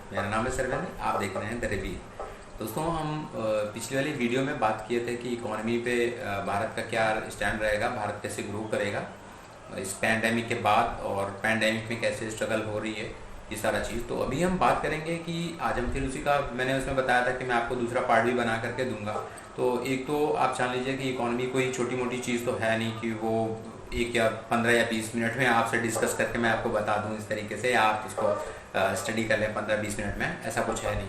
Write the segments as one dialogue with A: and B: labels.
A: मेरा नाम है सरवन, आप देख रहे हैं द रिव्यू। दोस्तों, हम पिछली वाली वीडियो में बात किए थे कि इकोनॉमी पे भारत का क्या स्टैंड रहेगा, भारत कैसे ग्रो करेगा इस पैंडेमिक के बाद, और पैंडेमिक में कैसे स्ट्रगल हो रही है ये सारा चीज़। तो अभी हम बात करेंगे कि आज हम फिर उसी का, मैंने उसमें बताया था कि मैं आपको दूसरा पार्ट भी बना करके दूंगा। तो एक तो आप जान लीजिए कि इकोनॉमी कोई छोटी मोटी चीज़ तो है नहीं कि वो एक या 15 या 20 मिनट में आपसे डिस्कस करके मैं आपको बता दूं इस तरीके से, या आप इसको स्टडी कर लें 15-20 मिनट में, ऐसा कुछ है नहीं।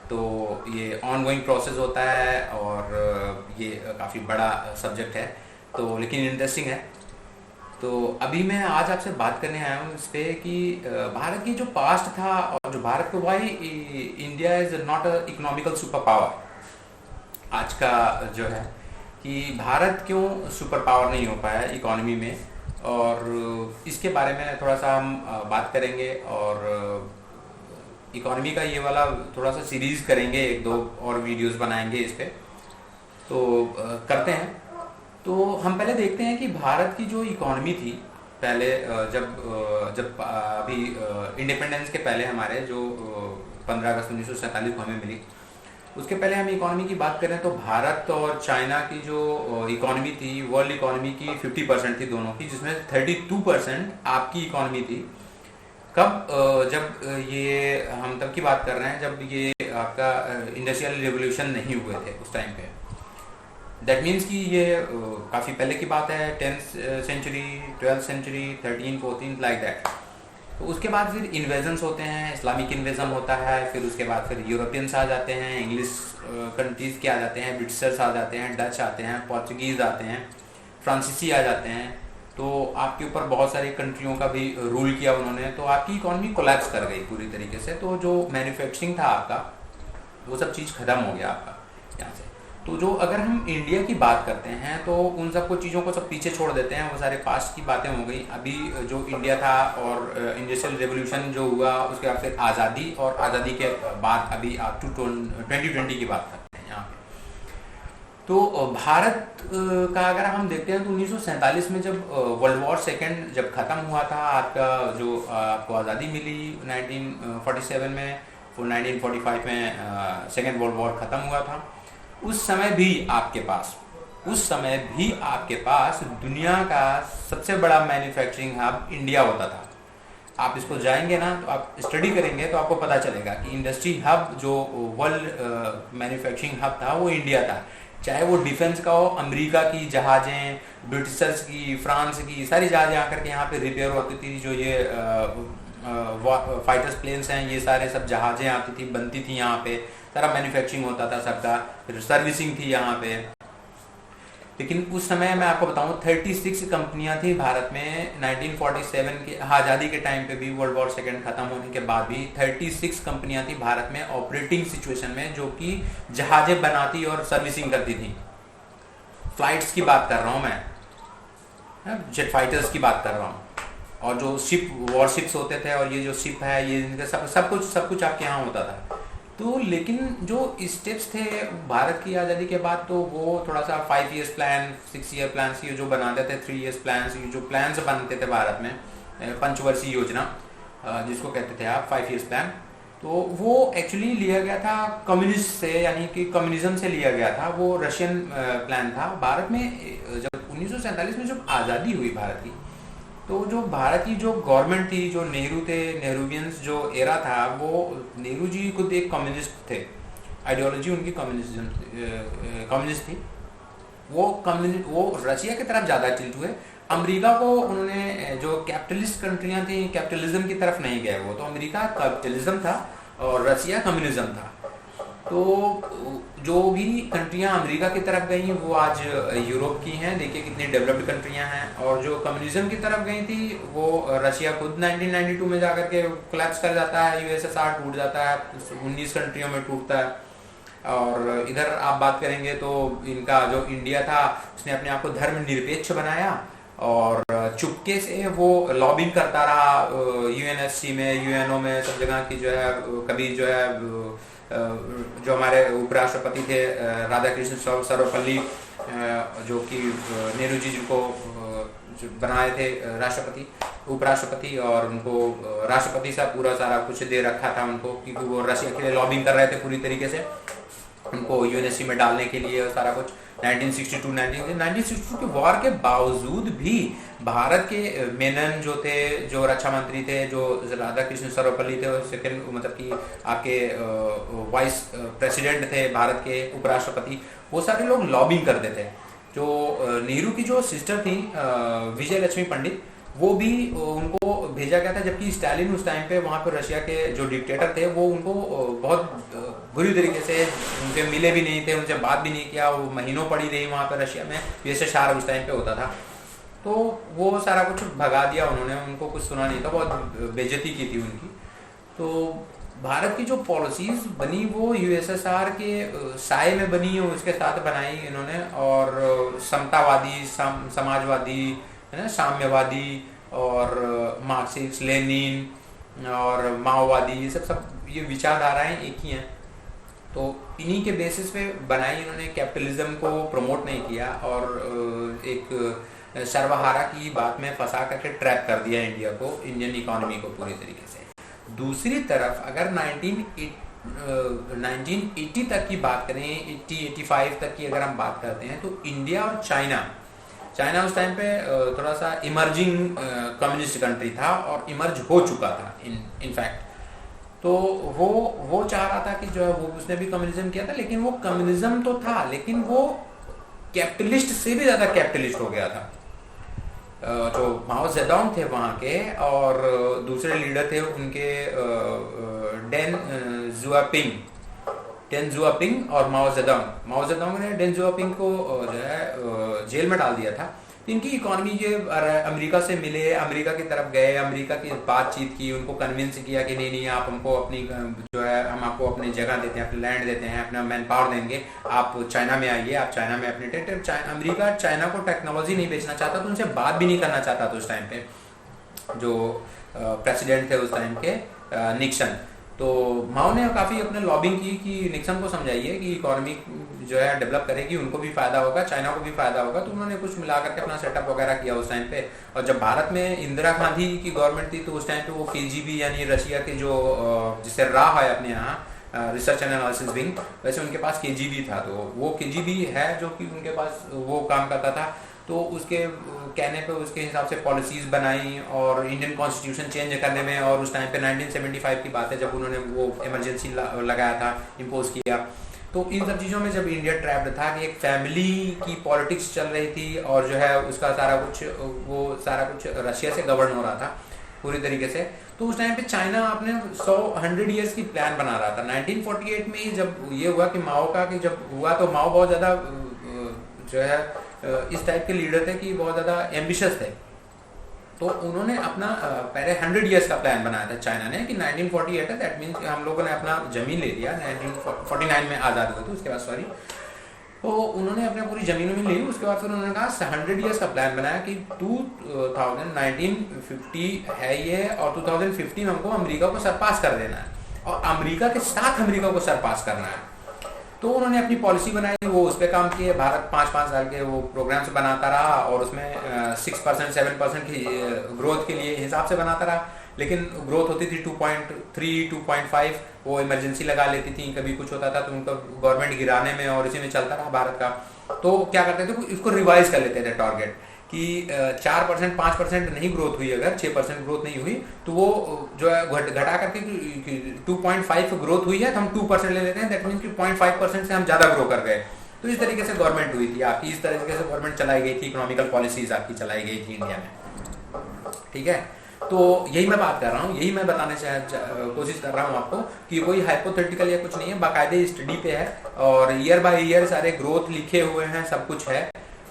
A: तो ये ऑन गोइंग प्रोसेस होता है और ये काफ़ी बड़ा सब्जेक्ट है, तो लेकिन इंटरेस्टिंग है। तो अभी मैं आज आपसे बात करने आया हूँ इस पे कि भारत की जो पास्ट था और जो भारत को, भाई India is not a economical super power. आज का जो है कि भारत क्यों सुपर पावर नहीं हो पाया इकोनॉमी में, और इसके बारे में थोड़ा सा हम बात करेंगे। और इकोनॉमी का ये वाला थोड़ा सा सीरीज करेंगे, एक दो और वीडियोस बनाएंगे इस पे। तो करते हैं। तो हम पहले देखते हैं कि भारत की जो इकोनॉमी थी पहले, जब अभी इंडिपेंडेंस के पहले हमारे जो 15 अगस्त 1947 को हमें मिली, उसके पहले हम इकोनॉमी की बात करें तो भारत और चाइना की जो इकोनॉमी थी, वर्ल्ड इकोनॉमी की 50% थी दोनों की, जिसमें 32% आपकी इकोनॉमी थी। कब? जब ये हम तब की बात कर रहे हैं जब ये आपका इंडस्ट्रियल रिवोल्यूशन नहीं हुए थे उस टाइम पे। दैट मीन्स कि ये काफ़ी पहले की बात है, 10th century, 12th century, 13, 14 like that. तो उसके बाद फिर इन्वेजन्स होते हैं, इस्लामिक इन्वेजन होता है, फिर उसके बाद फिर यूरोपियंस आ जाते हैं, इंग्लिश कंट्रीज़ के आ जाते हैं, ब्रिटिशर्स आ जाते हैं, डच आते हैं, पोर्चुगीज़ आते हैं, फ्रांसीसी आ जाते हैं। तो आपके ऊपर बहुत सारी कंट्रियों का भी रूल किया उन्होंने, तो आपकी इकोनॉमी कोलैप्स कर गई पूरी तरीके से। तो जो मैन्युफैक्चरिंग था आपका, वो सब चीज़ ख़त्म हो गया आपका यहाँ से। तो जो अगर हम इंडिया की बात करते हैं तो उन सबको चीज़ों को सब पीछे छोड़ देते हैं, वो सारे पास्ट की बातें हो गई। अभी जो इंडिया था और इंडस्ट्रियल रेवोल्यूशन जो हुआ, उसके बाद फिर आज़ादी, और आज़ादी के बाद अभी आप 2020 की बात करते हैं यहाँ पे। तो भारत का अगर हम देखते हैं तो 1947 में जब वर्ल्ड वॉर सेकेंड जब ख़त्म हुआ था, आपका जो आपको आज़ादी मिली 1947 में, फिर 1945 में सेकेंड वर्ल्ड वॉर ख़त्म हुआ था। उस समय भी आपके पास दुनिया का सबसे बड़ा मैन्युफैक्चरिंग हब इंडिया होता था। आप इसको जाएंगे ना, तो आप स्टडी करेंगे तो आपको पता चलेगा कि इंडस्ट्री हब जो वर्ल्ड मैन्युफैक्चरिंग हब था वो इंडिया था। चाहे वो डिफेंस का हो, अमेरिका की जहाज़ें, ब्रिटिशर्स की, फ्रांस की सारी जहाज़ें आकर के यहाँ पे रिपेयर होती थी। जो ये फाइटर्स प्लेन्स हैं, ये सारे सब जहाज़ें आती थी, बनती थी यहाँ पे, सारा मैन्युफैक्चरिंग होता था सबका, फिर सर्विसिंग थी यहाँ पे। लेकिन उस समय मैं आपको बताऊं 36 कंपनियां थी भारत में 1947 के आज़ादी के टाइम पे भी, वर्ल्ड वॉर सेकेंड खत्म होने के बाद भी 36 कंपनियां थी भारत में ऑपरेटिंग सिचुएशन में, जो कि जहाजें बनाती और सर्विसिंग करती थी। फ्लाइट्स की बात कर रहा हूं मैं, जेट फाइटर्स की बात कर रहा हूँ, और जो शिप, वॉरशिप्स होते थे, और ये जो शिप है, ये इनका सब कुछ आपके यहाँ होता था। तो लेकिन जो स्टेप्स थे भारत की आज़ादी के बाद, तो वो थोड़ा सा 5 ईयर्स प्लान, 6 ईयर प्लान, ये जो बनाते थे, 3 ईयर्स प्लान, ये जो प्लान्स बनते थे भारत में, पंचवर्षीय योजना जिसको कहते थे आप, 5 ईयर्स प्लान, तो वो एक्चुअली लिया गया था कम्युनिस्ट से, यानी कि कम्युनिज्म से लिया गया था। वो रशियन प्लान था। भारत में जब 1947 में जब आज़ादी हुई भारत की, तो जो भारत की जो गवर्नमेंट थी, जो नेहरू थे, नेहरूवियंस जो एरा था, वो नेहरू जी खुद एक कम्युनिस्ट थे, आइडियोलॉजी उनकी कम्युनिस्ट थी। वो रशिया की तरफ ज़्यादा टिल्ट हुए। अमेरिका को उन्होंने, जो कैपिटलिस्ट कंट्रियां थी, कैपिटलिज्म की तरफ नहीं गए वो, तो अमेरिका कैपिटलिज्म था और रशिया कम्युनिज्म था। तो जो भी कंट्रियां अमेरिका की तरफ गई वो आज यूरोप की हैं, देखिए कितनी डेवलप्ड कंट्रियां हैं। और जो कम्युनिज्म की तरफ गई थी वो रशिया खुद 1992 में जाकर के कोलैप्स कर जाता है, यूएसएसआर टूट जाता है, 19 कंट्रियों में टूटता है। और इधर आप बात करेंगे तो इनका जो इंडिया था, उसने अपने आप को धर्मनिरपेक्ष बनाया और चुपके से वो लॉबिंग करता रहा यूएनएससी में, यूएनओ में, सब जगह की जो है। कभी जो है जो हमारे उपराष्ट्रपति थे राधाकृष्ण सर्वपल्ली, जो कि नेहरू जी को बनाए थे राष्ट्रपति, उपराष्ट्रपति, और उनको राष्ट्रपति से पूरा सारा कुछ दे रखा था उनको, क्योंकि वो रशिया के लिए लॉबिंग कर रहे थे पूरी तरीके से उनको यूएनएससी में डालने के लिए सारा कुछ। 1962 के वॉर के बावजूद भी भारत के मेनन जो थे, जो रक्षा मंत्री थे, जो राधा कृष्ण सर्वपल्ली थे, सेकंड मतलब कि आपके वाइस प्रेसिडेंट थे भारत के, उपराष्ट्रपति, वो सारे लोग लॉबिंग करते थे। जो नेहरू की जो सिस्टर थी विजय लक्ष्मी पंडित, वो भी उनको भेजा गया था, जबकि स्टालिन उस टाइम पे वहाँ पर रशिया के जो डिक्टेटर थे वो उनको बहुत बुरी तरीके से उनसे मिले भी नहीं थे, उनसे बात भी नहीं किया, वो महीनों पड़ी रही वहाँ पर रशिया में, यूएसएसआर उस टाइम पे होता था। तो वो सारा कुछ भगा दिया उन्होंने, उनको कुछ सुना नहीं था, बहुत बेइज्जती की थी उनकी। तो भारत की जो पॉलिसीज बनी वो यूएसएसआर के साए में बनी, उसके साथ बनाई इन्होंने, और समतावादी, समाजवादी, है ना, साम्यवादी, और मार्क्सिस्ट, लेनिन और माओवादी, ये सब ये विचारधाराएं एक ही हैं। तो इन्हीं के बेसिस पे बनाई इन्होंने, कैपिटलिज्म को प्रमोट नहीं किया और एक सर्वहारा की बात में फंसा करके ट्रैप कर दिया इंडिया को, इंडियन इकोनॉमी को पूरी तरीके से। दूसरी तरफ अगर 1980 तक की बात करें, 80-85 तक की अगर हम बात करते हैं, तो इंडिया और चाइना उस टाइम पे थोड़ा सा इमर्जिंग कम्युनिस्ट कंट्री था और इमर्ज हो चुका था इनफैक्ट। तो वो चाह रहा था कि जो है वो, उसने भी कम्युनिज्म किया था, लेकिन वो कम्युनिज्म तो था, लेकिन वो कैपिटलिस्ट से भी ज्यादा कैपिटलिस्ट हो गया था। जो माओ जेडोंग थे वहाँ के, और दूसरे लीडर थे उनके डेन जुआपिंग और माओ जेडोंग ने डेन जुआपिंग को जो है जेल में डाल दिया था। इनकी इकोनॉमी ये अमेरिका से मिले, अमेरिका की तरफ गए, अमेरिका की बातचीत की, उनको कन्विंस किया कि नहीं आप हमको अपनी जो है, हम आपको अपनी जगह देते हैं, अपनी लैंड देते हैं, अपना मैन पावर देंगे, आप चाइना में आइए, आप चाइना में अपने अमेरिका चाइना को टेक्नोलॉजी नहीं बेचना चाहता, तो उनसे बात भी नहीं करना चाहता था उस टाइम पे जो प्रेसिडेंट थे उस टाइम के, निक्सन। तो माओ ने काफ़ी अपने लॉबिंग की कि निक्सन को समझाइए कि इकोनॉमी जो है डेवलप करेगी, उनको भी फायदा होगा, चाइना को भी फायदा होगा। तो उन्होंने कुछ मिला करके अपना सेटअप वगैरह किया उस टाइम पे। और जब भारत में इंदिरा गांधी की गवर्नमेंट थी, तो उस टाइम पे वो केजीबी यानी रशिया के जो जिसे रा है अपने यहाँ रिसर्च एंड एनालिसिस विंग, वैसे उनके पास केजीबी था। तो वो केजीबी है जो कि उनके पास वो काम करता था। तो उसके कहने पे उसके हिसाब से पॉलिसीज बनाई और इंडियन कॉन्स्टिट्यूशन चेंज करने में, और उस टाइम पे 1975 की बात है जब उन्होंने वो इमरजेंसी लगाया था, इम्पोज किया। तो इन सब चीज़ों में जब इंडिया ट्रैप्ड था कि एक फैमिली की पॉलिटिक्स चल रही थी, और जो है उसका सारा कुछ रशिया से गवर्न हो रहा था पूरी तरीके से। तो उस टाइम पे चाइना अपने 100 ईयर्स की प्लान बना रहा था। 1948 में ही जब ये हुआ कि माओ का कि जब हुआ, तो माओ बहुत ज़्यादा जो है इस टाइप के लीडर थे कि बहुत ज़्यादा एम्बिशियस थे। तो उन्होंने अपना पहले 100 ईयर्स का प्लान बनाया था चाइना ने कि 1948 है, दैट मीन्स हम लोगों ने अपना ज़मीन ले लिया, 1949 में आज़ाद हुए थे उसके बाद, सॉरी। तो उन्होंने अपने पूरी ज़मीन में ली। उसके बाद फिर उन्होंने कहा 100 ईयर्स का प्लान बनाया कि 1950 है ये, और 2015 हमको अमेरिका को सरपास कर देना है, और अमेरिका के साथ अमेरिका को सरपास करना है। तो उन्होंने अपनी पॉलिसी बनाई, वो उस पर काम किए। भारत 5-5 साल के वो प्रोग्राम्स बनाता रहा, और उसमें 6% 7% की ग्रोथ के लिए हिसाब से बनाता रहा। लेकिन ग्रोथ होती थी 2.3 2.5, वो इमरजेंसी लगा लेती थी, कभी कुछ होता था तो उनका गवर्नमेंट गिराने में और इसी में चलता रहा भारत का। तो क्या करते थे, इसको रिवाइज कर लेते थे टारगेट कि 4% 5% नहीं ग्रोथ हुई, अगर 6% ग्रोथ नहीं हुई, तो वो जो है घटा करके 2.5 ग्रोथ हुई है तो हम 2% ले लेते हैं, दैट मीन्स कि 0.5% से हम ज़्यादा ग्रो कर गए। तो इस तरीके से गवर्नमेंट हुई थी आपकी, इस तरीके से गवर्नमेंट चलाई गई थी, इकोनॉमिकल पॉलिसीज आपकी चलाई गई थी इंडिया में। ठीक है, तो यही मैं बात कर रहा हूँ, यही मैं बताने कोशिश कर रहा हूँ आपको कि कोई हाइपोथेटिकल या कुछ नहीं है, बाकायदे स्टडी पे है, और ईयर बाय ईयर सारे ग्रोथ लिखे हुए हैं, सब कुछ है।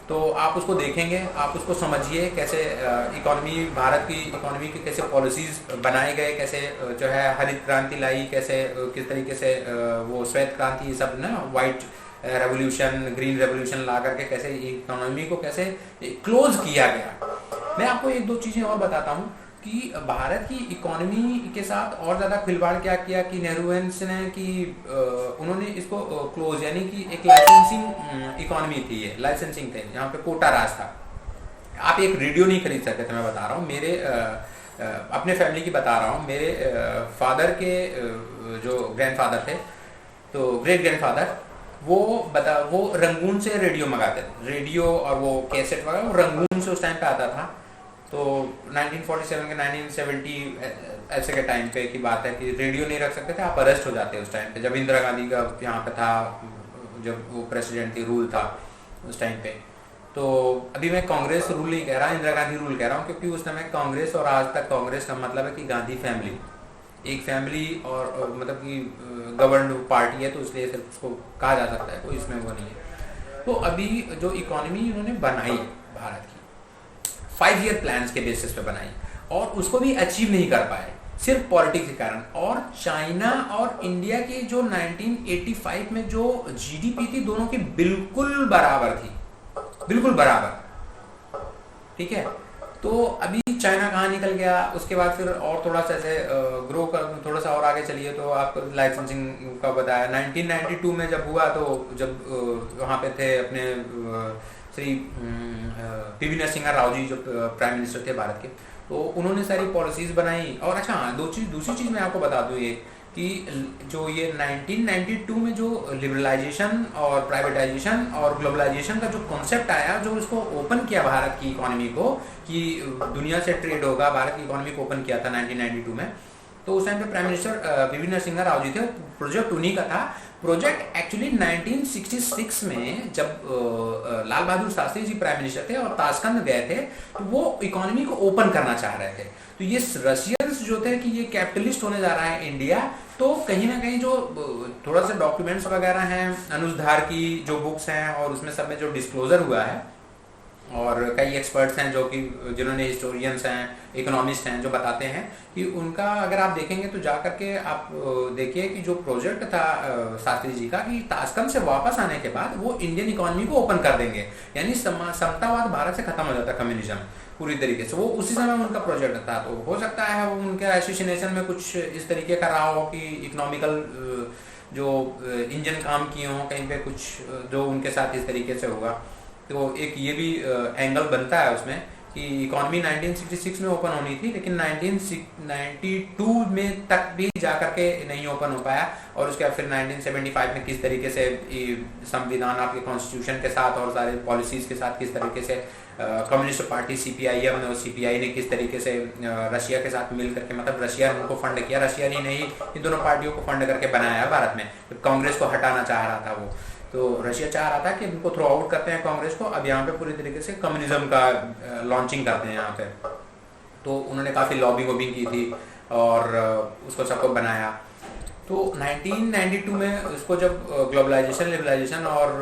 A: तो आप उसको देखेंगे, आप उसको समझिए कैसे इकोनॉमी, भारत की इकोनॉमी की कैसे पॉलिसीज बनाए गए, कैसे जो है हरित क्रांति लाई, कैसे किस तरीके से वो श्वेत क्रांति, ये सब ना, वाइट रेवोल्यूशन, ग्रीन रेवोल्यूशन ला करके कैसे इकोनॉमी को कैसे क्लोज किया गया। मैं आपको एक दो चीज़ें और बताता हूँ कि भारत की इकोनॉमी के साथ और ज़्यादा खिलवाड़ क्या किया कि नेहरूएंस ने, कि उन्होंने इसको क्लोज, यानी कि एक लाइसेंसिंग इकोनॉमी थी, ये लाइसेंसिंग थे, यहाँ पे कोटा राज था। आप एक रेडियो नहीं खरीद सकते थे। मैं बता रहा हूँ मेरे अपने फैमिली की बता रहा हूँ। मेरे फादर के जो ग्रैंडफादर थे, तो ग्रेट ग्रैंडफादर, वो रंगून से रेडियो मंगाते थे। रेडियो और वो कैसेट वगैरह वो रंगून से उस टाइम पे आता था। तो 1947 के 1970 ऐसे के टाइम पे की बात है कि रेडियो नहीं रख सकते थे, आप अरेस्ट हो जाते उस टाइम पे, जब इंदिरा गांधी का यहाँ पे था, जब वो प्रेसिडेंट थी, रूल था उस टाइम पे। तो अभी मैं कांग्रेस रूल नहीं कह रहा, इंदिरा गांधी रूल कह रहा हूँ, क्योंकि उस समय कांग्रेस और आज तक कांग्रेस का मतलब है कि गांधी फैमिली, एक फैमिली और मतलब कि गवर्न पार्टी है, तो इसलिए सिर्फ उसको कहा जा सकता है, कोई इसमें वो नहीं है। तो अभी जो इकोनॉमी इन्होंने बनाई भारत की 5 ईयर प्लान्स के बेसिस पे बनाई, और उसको भी अचीव नहीं कर पाए सिर्फ पॉलिटिक्स के कारण। और चाइना और इंडिया की जो 1985 में जो जीडीपी थी, दोनों की बिल्कुल बराबर थी, बिल्कुल बराबर, ठीक है। तो अभी चाइना कहाँ निकल गया, उसके बाद फिर और थोड़ा सा ऐसे ग्रो कर, थोड़ा सा और आगे चलिए तो आपको लाइसेंसिंग का बताया 1992 में जब हुआ, तो जब वहाँ पे थे अपने श्री पीवी नरसिम्हा राव जी जो प्राइम मिनिस्टर थे भारत के, तो उन्होंने सारी पॉलिसीज बनाई। और अच्छा हाँ, दूसरी चीज़ मैं आपको बता दूँ ये कि जो ये 1992 में जो लिबरलाइजेशन और प्राइवेटाइजेशन और ग्लोबलाइजेशन का जो कॉन्सेप्ट आया, जो इसको ओपन किया भारत की इकोनॉमी को कि दुनिया से ट्रेड होगा, भारत की इकोनॉमी को ओपन किया था 1992 में। तो उस टाइम पे prime minister PV Narasimha Rao ji थे, प्रोजेक्ट उन्हीं का था। प्रोजेक्ट एक्चुअली 1966 में जब लाल बहादुर शास्त्री जी प्राइम मिनिस्टर थे और ताशकंद गए थे, तो वो इकोनॉमी को ओपन करना चाह रहे थे। तो ये रशियंस जो थे कि ये कैपिटलिस्ट होने जा रहा है इंडिया, तो कहीं ना कहीं जो थोड़ा सा डॉक्यूमेंट्स वगैरह हैं, अनुज धार की जो बुक्स हैं और उसमें सब में जो डिस्क्लोजर हुआ है, और कई एक्सपर्ट्स हैं जो कि जिन्होंने हिस्टोरियंस हैं, इकोनॉमिस्ट हैं, जो बताते हैं कि उनका अगर आप देखेंगे तो जा करके आप देखिए कि जो प्रोजेक्ट था शास्त्री जी का, कि ताशकंद से वापस आने के बाद वो इंडियन इकोनॉमी को ओपन कर देंगे, यानी समतावाद भारत से खत्म हो जाता है, कम्युनिज्म पूरी तरीके से। वो उसी समय उनका प्रोजेक्ट था। तो हो सकता है वो उनके एसोसिएशन में कुछ इस तरीके का रहा हो कि इकोनॉमिकल जो इंजन काम किए हों कहीं पे, कुछ जो उनके साथ इस तरीके से हुआ। तो एक ये भी एंगल बनता है उसमें कि इकोनॉमी 1966 में ओपन होनी थी, लेकिन 1992 में तक भी जाकर के नहीं ओपन हो पाया। और उसके बाद फिर 1975 में किस तरीके से संविधान आपके कॉन्स्टिट्यूशन के साथ और सारे पॉलिसीज के साथ किस तरीके से कम्युनिस्ट पार्टी सीपीआईएम और सीपीआई ने किस तरीके से रशिया के साथ मिल करके, मतलब रशिया ने उनको फंड किया, रशिया ने नहीं इन दोनों पार्टियों को फंड करके बनाया भारत में। तो कांग्रेस को हटाना चाह रहा था वो, तो रशिया चाह रहा था कि उनको थ्रो आउट करते हैं कांग्रेस को, अब यहाँ पे पूरी तरीके से कम्युनिज्म का लॉन्चिंग करते हैं यहाँ पे। तो उन्होंने काफ़ी लॉबिंग वॉबिंग की थी और उसको सबको बनाया। तो 1992 में उसको जब ग्लोबलाइजेशन, लिबरलाइजेशन और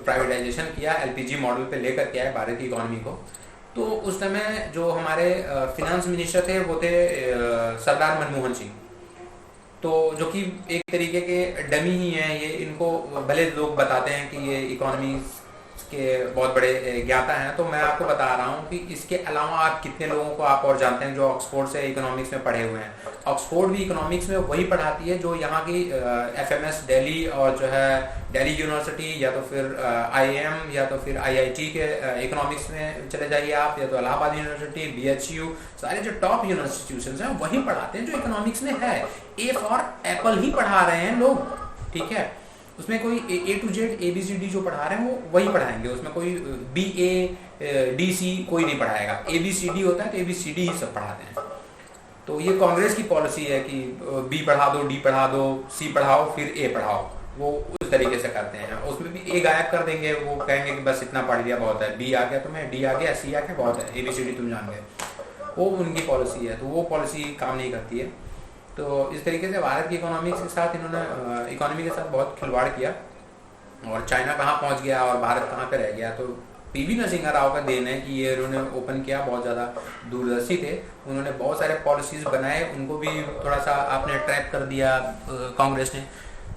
A: प्राइवेटाइजेशन किया, एलपीजी मॉडल पे लेकर के आए भारत की इकोनॉमी को, तो उस समय जो हमारे फिनेंस मिनिस्टर थे वो थे सरदार मनमोहन सिंह, तो जो कि एक तरीके के डमी ही हैं ये। इनको भले लोग बताते हैं कि ये इकोनॉमी के बहुत बड़े ज्ञाता हैं, तो मैं आपको बता रहा हूँ कि इसके अलावा आप कितने लोगों को आप और जानते हैं जो ऑक्सफोर्ड से इकोनॉमिक्स में पढ़े हुए हैं। ऑक्सफोर्ड भी इकोनॉमिक्स में वही पढ़ाती है जो यहाँ की एफएमएस दिल्ली और जो है दिल्ली यूनिवर्सिटी, या तो फिर आईएम, या तो फिर आईआईटी के इकोनॉमिक्स में चले जाइए आप, या तो इलाहाबाद यूनिवर्सिटी, बीएचयू, सारे जो टॉप यूनिवर्सिटीज हैं वही पढ़ाते हैं जो इकोनॉमिक्स में है। ए फॉर एप्पल ही पढ़ा रहे हैं लोग, ठीक है। उसमें कोई ए टू जेड ABCD जो पढ़ा रहे हैं वो वही पढ़ाएंगे, उसमें कोई BA DC कोई नहीं पढ़ाएगा। ABCD होता है तो ABCD ही सब पढ़ाते हैं। तो ये कांग्रेस की पॉलिसी है कि B पढ़ा दो, D पढ़ा दो, C पढ़ाओ, फिर A पढ़ाओ, वो उस तरीके से करते हैं। उसमें भी A गायब कर देंगे, वो कहेंगे कि बस इतना पढ़ लिया बहुत है, B आ गया तुम्हें, D आ गया, C आ गया बहुत है, ABCD तुम जान गए, वो उनकी पॉलिसी है। तो वो पॉलिसी काम नहीं करती है। तो इस तरीके से भारत की इकोनॉमिक्स के साथ इन्होंने इकोनॉमी के साथ बहुत खिलवाड़ किया, और चाइना कहाँ पहुँच गया और भारत कहाँ पे रह गया। तो पीवी नरसिम्हा राव का देन है कि ये उन्होंने ओपन किया, बहुत ज़्यादा दूरदर्शी थे, उन्होंने बहुत सारे पॉलिसीज़ बनाए, उनको भी थोड़ा सा आपने ट्रैप कर दिया कांग्रेस ने।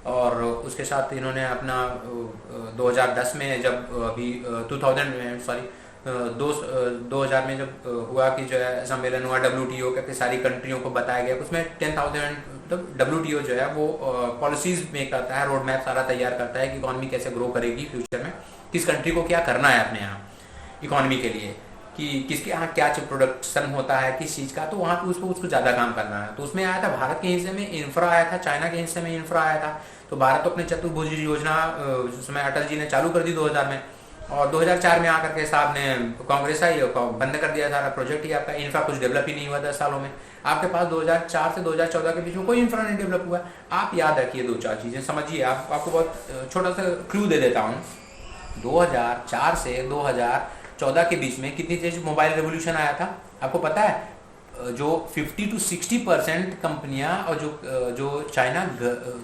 A: और उसके साथ इन्होंने अपना 2010 में जब अभी 2000 में जब हुआ कि जो है सम्मेलन हुआ WTO के, सारी कंट्रियों को बताया गया, उसमें 10,000 मतलब WTO जो है वो पॉलिसीज मेक करता है, रोड मैप सारा तैयार करता है कि इकोनॉमी कैसे ग्रो करेगी फ्यूचर में, किस कंट्री को क्या करना है अपने यहाँ इकोनॉमी के लिए। कि किसके यहाँ क्या प्रोडक्शन होता है किस चीज़ का, तो वहाँ पे उसको ज़्यादा काम करना है। तो उसमें आया था भारत के हिस्से में इंफ्रा आया था, चाइना के हिस्से में इंफ्रा आया था। तो भारत तो अपने चतुर्भुज योजना उसमें अटल जी ने चालू कर दी 2000 में, और 2004 में आकर के साहब ने कांग्रेस आई बंद कर दिया सारा प्रोजेक्ट ही। आपका इंफ्रा कुछ डेवलप ही नहीं हुआ 10 सालों में। आपके पास 2004 से 2014 के बीच में कोई इंफ्रा नहीं डेवलप हुआ। आप याद रखिए 2-4 चीज़ें, समझिए। आपको बहुत छोटा सा क्लू दे देता हूँ। 2004 से 2014 के बीच में कितनी तेज मोबाइल रेवोल्यूशन आया था आपको पता है? जो 50 to 60% कंपनियां और जो चाइना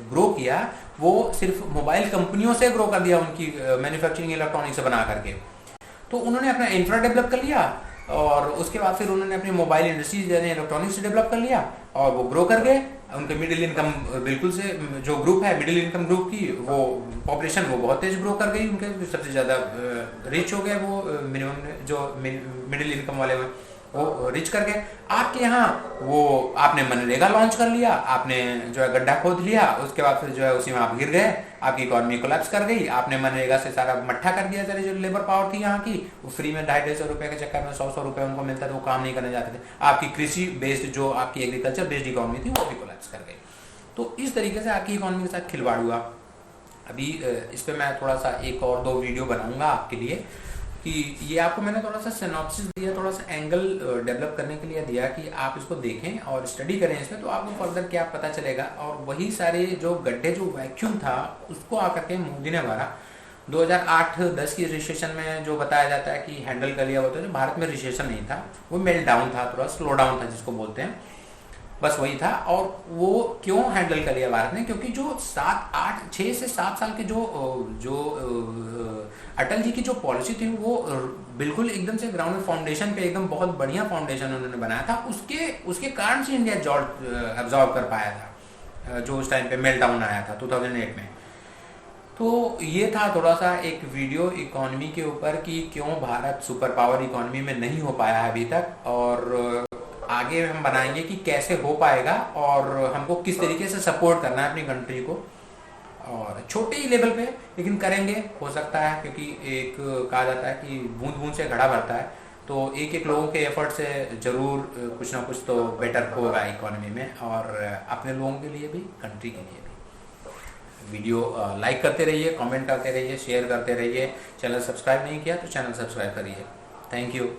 A: ग्रो किया वो सिर्फ मोबाइल कंपनियों से ग्रो कर दिया, उनकी मैन्युफैक्चरिंग इलेक्ट्रॉनिक से बना करके। तो उन्होंने अपना इंफ्रा डेवलप कर लिया और उसके बाद फिर उन्होंने अपनी मोबाइल इंडस्ट्रीज यानी इलेक्ट्रॉनिक्स डेवलप कर लिया और वो ग्रो कर गए। उनके मिडिल इनकम बिल्कुल से जो ग्रुप है मिडिल इनकम ग्रुप की वो पॉपुलेशन वो बहुत तेज ग्रो कर गई। उनके सबसे ज़्यादा रिच हो गए वो मिनिमम जो मिडिल इनकम वाले में वो रिच कर गए। आपके यहाँ वो आपने मनरेगा लॉन्च कर लिया, आपने जो है गड्ढा खोद लिया, उसके बाद फिर जो है उसी में आप गिर गए, आपकी इकोनॉमी कोलैप्स कर गई। आपने मनरेगा से सारा मट्ठा कर दिया। सारी जो लेबर पावर थी यहाँ की वो फ्री में 250-250 रुपये के चक्कर में 100-100 रुपये उनको मिलता था, वो काम नहीं करने जाते थे। आपकी कृषि बेस्ड जो आपकी एग्रीकल्चर बेस्ड इकोनॉमी थी वो भी कोलैप्स कर गई। तो इस तरीके से आपकी इकोनॉमी के साथ खिलवाड़ हुआ। अभी इस पर मैं थोड़ा सा एक और 2 वीडियो बनाऊंगा आपके लिए कि ये आपको मैंने थोड़ा सा सिनॉप्सिस दिया, थोड़ा सा एंगल डेवलप करने के लिए दिया कि आप इसको देखें और स्टडी करें इसमें, तो आपको फर्दर क्या पता चलेगा। और वही सारे जो गड्ढे जो वैक्यूम था उसको आकर के मोदी ने भरा। 2008-10 की रिसेशन में जो बताया जाता है कि हैंडल कर लिया होता है, जो भारत में रिसेशन नहीं था, वो मेल्ट डाउन था, थोड़ा स्लो डाउन था जिसको बोलते हैं, बस वही था। और वो क्यों हैंडल कर लिया भारत ने? क्योंकि जो 6 से 7 साल के जो अटल जी की जो पॉलिसी थी वो बिल्कुल एकदम से ग्राउंड फाउंडेशन पे एकदम बहुत बढ़िया फाउंडेशन उन्होंने बनाया था। उसके कारण से इंडिया एब्जॉर्ब कर पाया था जो उस टाइम पे मेल्ट डाउन आया था 2008 में। तो ये था थोड़ा सा एक वीडियो इकोनॉमी के ऊपर कि क्यों भारत सुपर पावर इकोनॉमी में नहीं हो पाया है अभी तक, और आगे हम बनाएंगे कि कैसे हो पाएगा और हमको किस तरीके से सपोर्ट करना है अपनी कंट्री को। और छोटे ही लेवल पे लेकिन करेंगे, हो सकता है, क्योंकि एक कहा जाता है कि बूंद बूंद से घड़ा भरता है। तो एक एक लोगों के एफर्ट से जरूर कुछ ना कुछ तो बेटर होगा इकोनॉमी में, और अपने लोगों के लिए भी कंट्री के लिए भी। वीडियो लाइक करते रहिए, कमेंट करते रहिए, शेयर करते रहिए। चैनल सब्सक्राइब नहीं किया तो चैनल सब्सक्राइब करिए। Thank you.